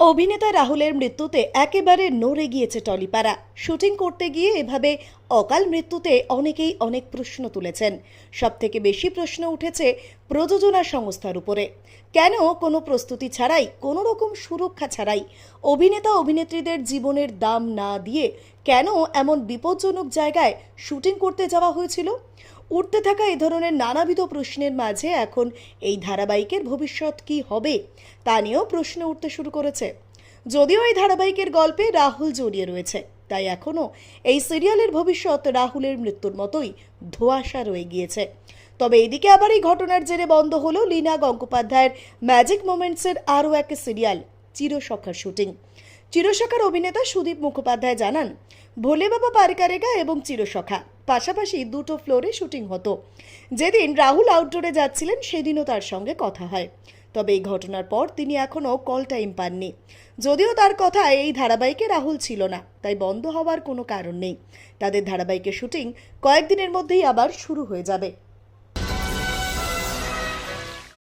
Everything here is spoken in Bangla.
অভিনেতা রাহুলের মৃত্যুতে একেবারে নড়ে গিয়েছে টলিপাড়া। শুটিং করতে গিয়ে এভাবে অকাল মৃত্যুতে অনেকেই অনেক প্রশ্ন তুলেছেন। সবথেকে বেশি প্রশ্ন উঠেছে প্রযোজনা সংস্থার উপরে। কেন কোনো প্রস্তুতি ছাড়াই, কোনো রকম সুরক্ষা ছাড়াই অভিনেতা অভিনেত্রীদের জীবনের দাম না দিয়ে কেন এমন বিপজ্জনক জায়গায় শুটিং করতে যাওয়া হয়েছিল? উঠতে থাকা এই ধরনের নানাবিধ প্রশ্নের মাঝে এখন এই ধারাবাহিকের ভবিষ্যৎ কি হবে তা নিয়েও প্রশ্ন উঠতে শুরু করেছে। যদিও এই ধারাবাহিকের গল্পে রাহুল জড়িয়ে রয়েছে, তাই এখনও এই সিরিয়ালের ভবিষ্যৎ রাহুলের মৃত্যুর মতোই ধোঁয়াশা রয়ে গিয়েছে। তবে এদিকে আবার এই ঘটনার জেরে বন্ধ হলো লীনা গঙ্গোপাধ্যায়ের ম্যাজিক মোমেন্টসের আরও এক সিরিয়াল চিরসখার শুটিং। চিরসখার অভিনেতা সুদীপ মুখোপাধ্যায় জানান, ভোলে বাবা পার করেগা এবং চিরসখা পাশাপাশি দুটো ফ্লোরে শুটিং হতো। যেদিন রাহুল আউটডোরে যাচ্ছিলেন সেদিনও তার সঙ্গে কথা হয়। তবে এই ঘটনার পর তিনি এখনও কল টাইম পাননি। যদিও তার কথা এই ধারাবাহিকে রাহুল ছিল না, তাই বন্ধ হওয়ার কোনো কারণ নেই। তাদের ধারাবাহিকের শুটিং কয়েকদিনের মধ্যেই আবার শুরু হয়ে যাবে।